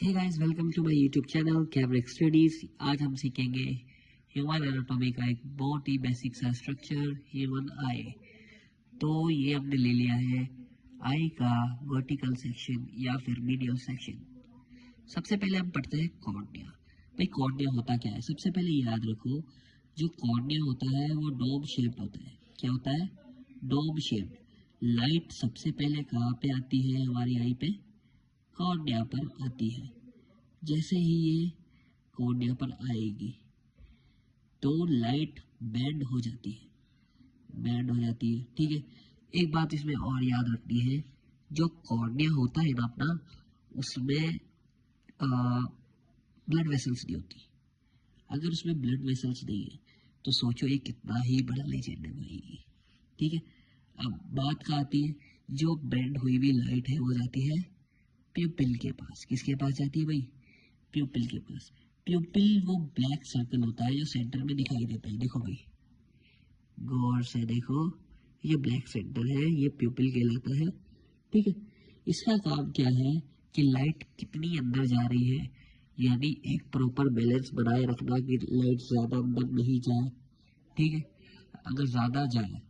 Hey guys, welcome to my YouTube channel कैवरेक studies. आज हम सीखेंगे ह्यूमन एनाटॉमी का एक बहुत ही बेसिक सा स्ट्रक्चर, ह्यूमन आई। तो ये हमने ले लिया है आई का वर्टिकल सेक्शन या फिर मीडियल सेक्शन। सबसे पहले हम पढ़ते हैं कॉर्निया। भाई कॉर्निया होता क्या है? सबसे पहले याद रखो, जो कॉर्निया होता है वो डोम शेप होता है। क्या होता है? Dome shape. लाइट सबसे पहले कहाँ पे आती है हमारी आई पे? कॉर्निया पर आती है। जैसे ही ये कॉर्निया पर आएगी तो लाइट बैंड हो जाती है, ठीक है। एक बात इसमें और याद रखनी है, जो कॉर्निया होता है ना अपना, उसमें ब्लड वेसल्स नहीं होती। अगर उसमें ब्लड वेसल्स नहीं है तो सोचो ये कितना ही बड़ा लेजेंड है भाई, ठीक है। अब बात का आती है, जो बैंड हुई हुई लाइट है वो जाती है प्यूपिल के पास। किसके पास जाती है भाई? प्यूपिल के पास। प्यूपिल वो ब्लैक सर्कल होता है जो सेंटर में दिखाई देता है। देखो भाई, गौर से देखो, ये ब्लैक सेंटर है, ये प्यूपिल कहलाता है, ठीक है। इसका काम क्या है कि लाइट कितनी अंदर जा रही है, यानी एक प्रॉपर बैलेंस बनाए रखना कि लाइट ज्यादा अंदर नहीं जाए, ठीक है। अगर ज्यादा जाए,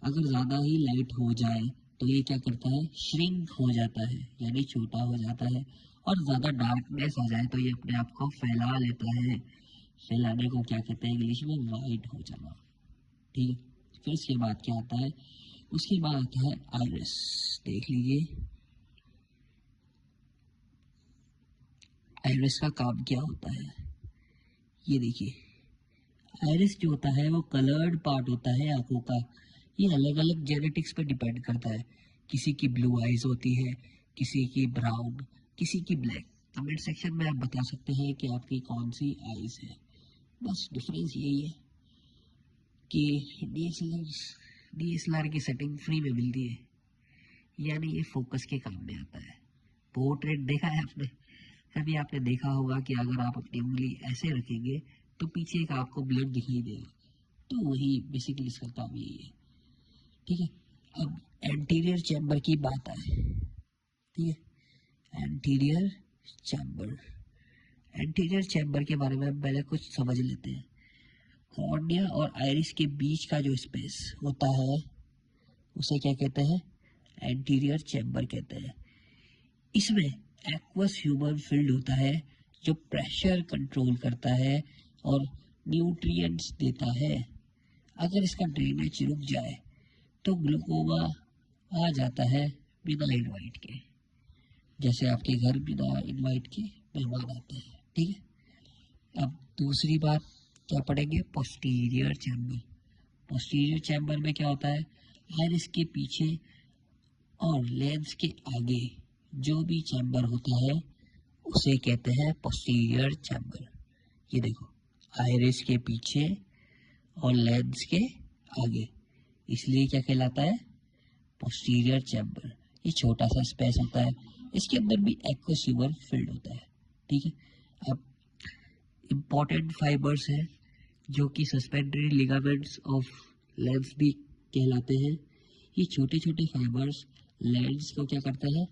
अगर ज़्यादा ही लाइट हो जाए तो ये क्या करता है? श्रिंक हो जाता है, यानी छोटा हो जाता है। और ज़्यादा डार्कनेस आ जाए तो ये अपने आप को फैला लेता है। फैलाने को क्या कहते हैं इंग्लिश में? वाइट हो जाना, ठीक है। फिर उसके बाद क्या आता है? उसके बाद आता है आइरिस। देख लीजिए, आइरिस का काम क्या होता है, ये देखिए। आइरिस जो होता है वो कलर्ड पार्ट होता है आंखों का। ये अलग अलग जेनेटिक्स पर डिपेंड करता है। किसी की ब्लू आइज होती है, किसी की ब्राउन, किसी की ब्लैक। कमेंट सेक्शन में आप बता सकते हैं कि आपकी कौन सी आइज है। बस डिफरेंस यही है कि डीएसएलआर की सेटिंग फ्री में मिलती है, यानी ये फोकस के काम में आता है। पोर्ट्रेट देखा है आपने? कभी आपने देखा होगा कि अगर आप अपनी उंगली ऐसे रखेंगे तो पीछे का आपको ब्लड दिखाई देगा। तो वही बेसिकली इसका काम यही है, ठीक है। अब एंटीरियर चैम्बर की बात आए, ठीक है। एंटीरियर चैम्बर के बारे में हम पहले कुछ समझ लेते हैं। कॉर्निया और आइरिस के बीच का जो स्पेस होता है उसे क्या कहते हैं? एंटीरियर चैम्बर कहते हैं। इसमें एक्वस ह्यूमन फिल्ड होता है जो प्रेशर कंट्रोल करता है और न्यूट्रिएंट्स देता है। अगर इसका ड्रेनेज रुक जाए तो ग्लूकोमा आ जाता है बिना इनवाइट के। जैसे आपके घर बिना इनवाइट के मेहमान आते हैं, ठीक है। अब दूसरी बात क्या पढ़ेंगे? Posterior chamber. पोस्टीरियर चैम्बर में क्या होता है? आइरिस के पीछे और लेंस के आगे जो भी चैम्बर होता है उसे कहते हैं पोस्टीरियर चैम्बर। ये देखो, आइरिस के पीछे और लेंस के आगे, इसलिए क्या कहलाता है? Posterior chamber. ये छोटा सा स्पेस होता है, इसके अंदर भी एक्वस ह्यूमन फिल्ड होता है, ठीक है। अब इम्पोर्टेंट फाइबर्स हैं जो कि सस्पेंडरी लिगामेंट्स ऑफ लेंस भी कहलाते हैं। ये छोटे छोटे फाइबर्स लेंस को क्या करते हैं?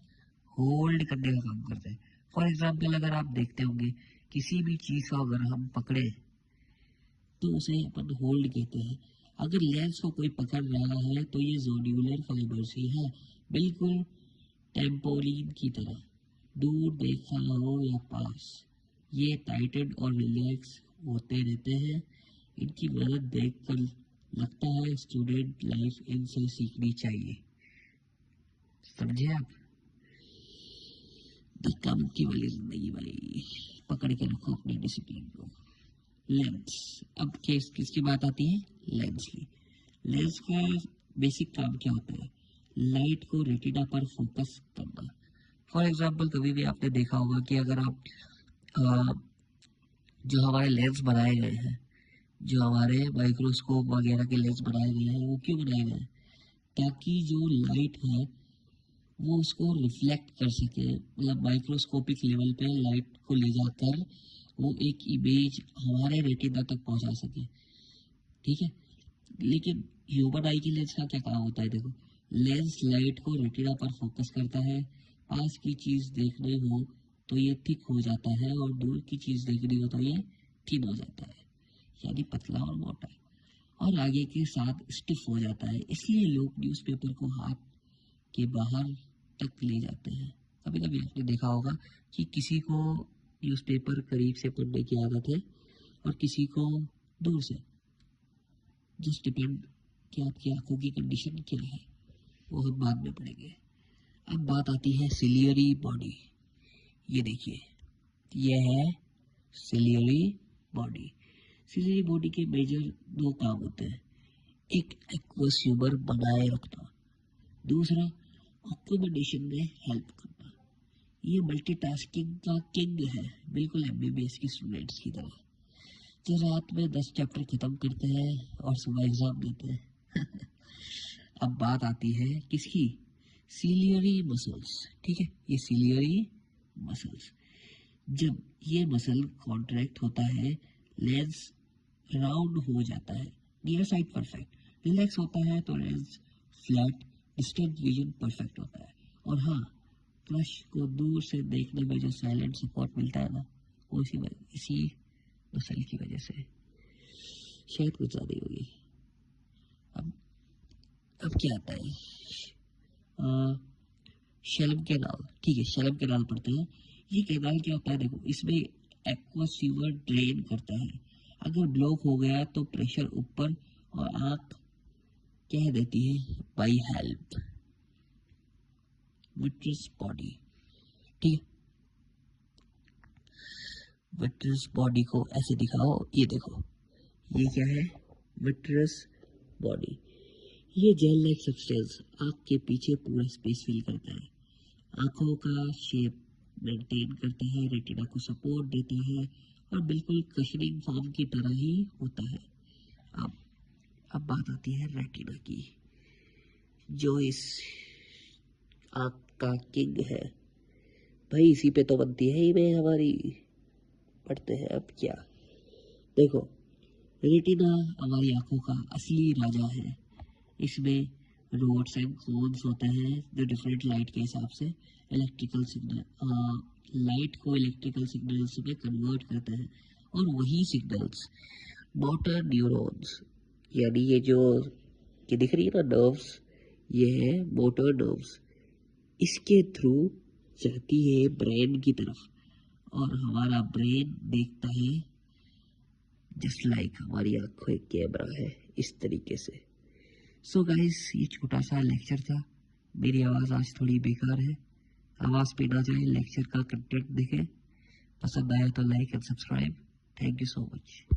होल्ड करने का काम करते हैं। फॉर एग्जाम्पल, अगर आप देखते होंगे किसी भी चीज को अगर हम पकड़े तो उसे अपन होल्ड कहते हैं। अगर लेंस को कोई पकड़ रहा है तो ये जोन्यूलर फाइबर्स ही है, बिल्कुल टेम्पोलिन की तरह। दूर देखा हो या पास, ये टाइटेड और रिलैक्स होते रहते हैं। इनकी मदद देखकर लगता है स्टूडेंट लाइफ इनसे सीखनी चाहिए। समझे आप? धक्का मुक्की वाली जिंदगी भाई, पकड़ के रखो अपने डिसिप्लिन को। लेंस। अब किसकी बात आती है? लेंस की। लेंस का बेसिक काम क्या होता है? लाइट को रेटिना पर फोकस करना। फॉर एग्जाम्पल, कभी भी आपने देखा होगा कि अगर आप जो हमारे लेंस बनाए गए हैं, जो हमारे माइक्रोस्कोप वगैरह के लेंस बनाए गए हैं, वो क्यों बनाए गए हैं? ताकि जो लाइट है वो उसको रिफ्लेक्ट कर सके, मतलब माइक्रोस्कोपिक लेवल पे लाइट को ले जाकर वो एक इमेज हमारे रेटिना तक पहुंचा सके, ठीक है। लेकिन ह्यूमन आई की लेंस का क्या काम होता है? देखो, लेंस लाइट को रेटिना पर फोकस करता है। पास की चीज देखने हो तो ये थिक हो जाता है, और दूर की चीज़ देख रही हो तो ये थिन हो जाता है, यानी पतला और मोटा, और आगे के साथ स्टिफ हो जाता है। इसलिए लोग न्यूज़पेपर को हाथ के बाहर तक ले जाते हैं। कभी कभी आपने देखा होगा कि किसी को न्यूज़पेपर करीब से पढ़ने की आदत है और किसी को दूर से। जस्ट डिपेंड कि आपकी आंखों की कंडीशन क्या है, वो हम बाद में पढ़ेंगे। अब बात आती है सिलियरी बॉडी। ये देखिए, ये है सिलियरी बॉडी। सिलियरी बॉडी के मेजर 2 काम होते हैं, एक एक्वस ह्यूमर बनाए रखना, दूसरा अकोमोडेशन में हेल्प करना। ये मल्टीटास्किंग का किंग है, बिल्कुल एमबीबीएस की स्टूडेंट्स की तरह, जो रात में 10 चैप्टर खत्म करते हैं और सुबह एग्जाम देते हैं। अब बात आती है किसकी, सिलियरी मसल्स। ठीक है, ये सिलियरी मसल्स, जब ये मसल कॉन्ट्रैक्ट होता है, लेंस राउंड हो जाता है, नियर साइड परफेक्ट, रिलैक्स होता है तो lens flat, distant vision perfect होता है। और हाँ, क्रश को दूर से देखने में जो साइलेंट सपोर्ट मिलता है ना, वो इसी मसल की वजह से। शायद कुछ ज़्यादा होगी। अब अब क्या आता है, शैलम कैनाल। ठीक है, शैलम कैनाल पढ़ते हैं। ये कैनाल क्या होता है, देखो, इसमें एक्वस ह्यूमर ड्रेन करता है। अगर ब्लॉक हो गया तो प्रेशर ऊपर और आंख कह देती है बाई हेल्प। Vitreous body. ठीक है, विट्रस बॉडी को ऐसे दिखाओ, ये देखो, ये क्या है, विट्रस बॉडी। ये जेल लाइक सब्सटेंस आँख के पीछे पूरा स्पेस फिल करता है, आँखों का शेप मेंटेन करता है, रेटिना को सपोर्ट देता है, और बिल्कुल कशनिंग फॉर्म की तरह ही होता है। अब बात आती है रेटिना की, जो इस आँख का किंग है। भाई इसी पे तो बनती है इमेज हमारी। पढ़ते हैं अब क्या, देखो, रेटिना हमारी आंखों का असली राजा है। इसमें रोड्स एंड कोन्स होते हैं जो डिफरेंट लाइट के हिसाब से इलेक्ट्रिकल सिग्नल, लाइट को इलेक्ट्रिकल सिग्नल्स में कन्वर्ट करते हैं, और वही सिग्नल्स मोटर न्यूरॉन्स, यानी ये जो ये दिख रही है ना नर्व्स, ये है मोटर नर्व्स, इसके थ्रू जाती है ब्रेन की तरफ, और हमारा ब्रेन देखता है जस्ट लाइक हमारी आंखों एक कैमरा है, इस तरीके से। सो गाइस, ये छोटा सा लेक्चर था। मेरी आवाज़ आज थोड़ी बेकार है, आवाज़ पे ना जाए, लेक्चर का कंटेंट देखें, पसंद आया तो like and subscribe. Thank you so much.